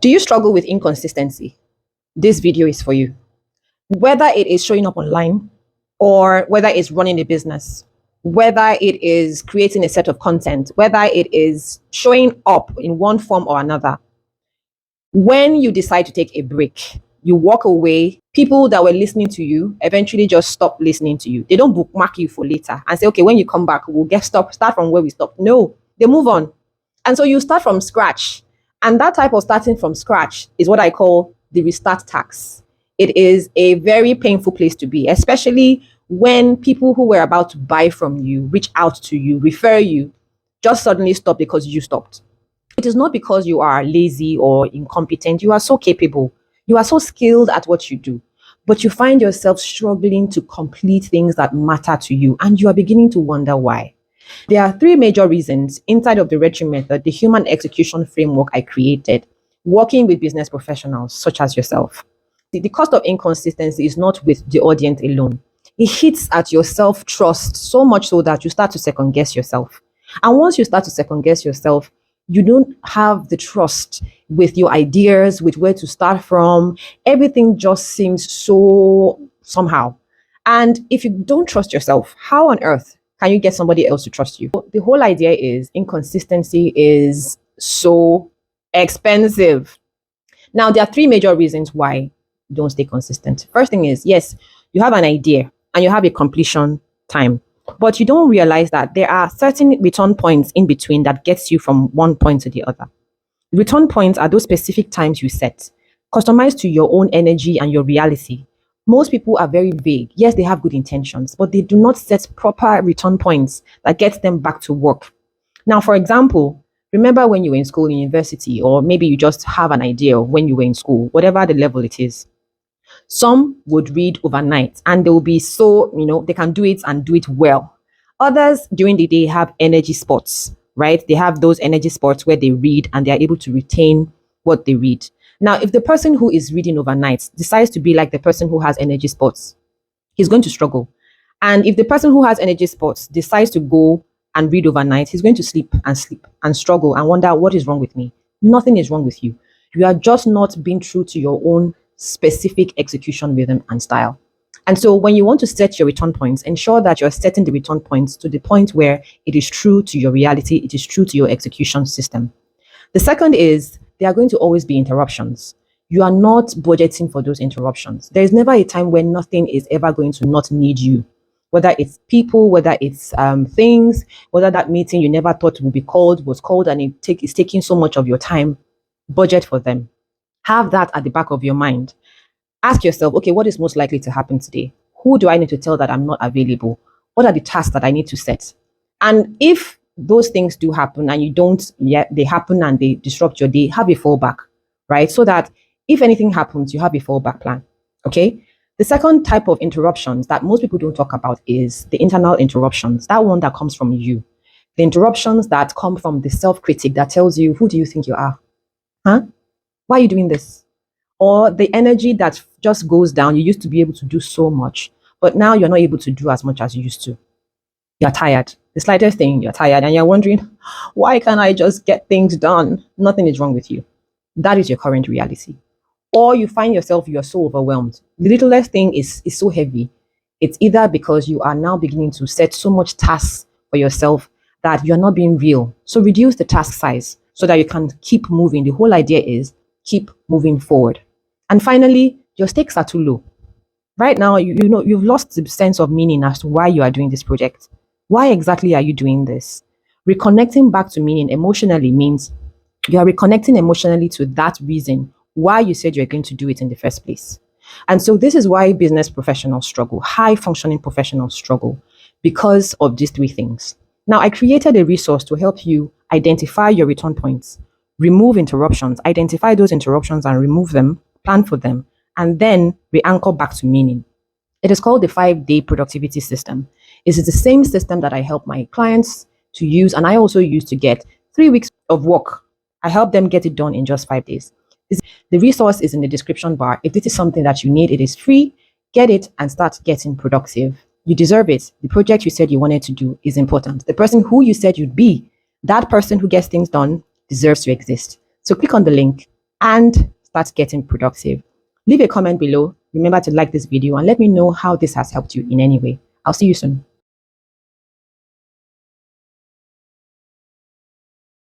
Do you struggle with inconsistency? This video is for you. Whether it is showing up online or whether it's running a business, whether it is creating a set of content, whether it is showing up in one form or another, when you decide to take a break, you walk away, people that were listening to you eventually just stop listening to you. They don't bookmark you for later and say, okay, when you come back, we'll start from where we stopped. No, they move on. And so you start from scratch. And that type of starting from scratch is what I call the restart tax. It is a very painful place to be, especially when people who were about to buy from you, reach out to you, refer you, just suddenly stop because you stopped. It is not because you are lazy or incompetent. You are so capable. You are so skilled at what you do, but you find yourself struggling to complete things that matter to you, and you are beginning to wonder why. There are three major reasons inside of the Red Tree Method, the human execution framework I created, working with business professionals such as yourself. The cost of inconsistency is not with the audience alone. It hits at your self-trust so much so that you start to second guess yourself. And once you start to second guess yourself, you don't have the trust with your ideas, with where to start from. Everything just seems so somehow. And if you don't trust yourself, how on earth can you get somebody else to trust you? The whole idea is inconsistency is so expensive. Now, there are three major reasons why you don't stay consistent. First thing is, yes, you have an idea and you have a completion time, but you don't realize that there are certain return points in between that gets you from one point to the other. Return points are those specific times you set, customized to your own energy and your reality. Most people are very vague. Yes, they have good intentions, but they do not set proper return points that get them back to work. Now, for example, remember when you were in school, in university, or maybe you just have an idea of when you were in school, whatever the level it is. Some would read overnight and they will be so, they can do it and do it well. Others during the day have energy spots, right? They have those energy spots where they read and they are able to retain what they read. Now, if the person who is reading overnight decides to be like the person who has energy spots, he's going to struggle. And if the person who has energy spots decides to go and read overnight, he's going to sleep and struggle and wonder, what is wrong with me? Nothing is wrong with you. You are just not being true to your own specific execution rhythm and style. And so when you want to set your return points, ensure that you're setting the return points to the point where it is true to your reality, it is true to your execution system. The second is there are going to always be interruptions. You are not budgeting for those interruptions. There is never a time when nothing is ever going to not need you. Whether it's people, whether it's things, whether that meeting you never thought would be called was called and it's taking so much of your time, budget for them. Have that at the back of your mind. Ask yourself, okay, what is most likely to happen today? Who do I need to tell that I'm not available? What are the tasks that I need to set? And if those things do happen and you don't, they happen and they disrupt your day, have a fallback, right? So that if anything happens, you have a fallback plan, okay? The second type of interruptions that most people don't talk about is the internal interruptions, that one that comes from you. The interruptions that come from the self-critic that tells you, who do you think you are? Huh? Why are you doing this? Or the energy that just goes down. You used to be able to do so much, but now you're not able to do as much as you used to. You're tired. The slightest thing, you're tired, and you're wondering, why can't I just get things done? Nothing is wrong with you. That is your current reality. Or you find yourself, you're so overwhelmed. The littlest thing is so heavy. It's either because you are now beginning to set so much tasks for yourself that you're not being real. So reduce the task size so that you can keep moving. The whole idea is keep moving forward. And finally, your stakes are too low. Right now, you've lost the sense of meaning as to why you are doing this project. Why exactly are you doing this? Reconnecting back to meaning emotionally means you are reconnecting emotionally to that reason why you said you're going to do it in the first place. And so this is why business professionals struggle, high functioning professionals struggle, because of these three things. Now, I created a resource to help you identify your return points, remove interruptions, identify those interruptions and remove them, plan for them, and then re-anchor back to meaning. It is called the 5-day productivity system. It is the same system that I help my clients to use, and I also use to get 3 weeks of work. I help them get it done in just 5 days. The resource is in the description bar. If this is something that you need, it is free. Get it and start getting productive. You deserve it. The project you said you wanted to do is important. The person who you said you'd be, that person who gets things done, deserves to exist. So click on the link and start getting productive. Leave a comment below. Remember to like this video and let me know how this has helped you in any way. I'll see you soon.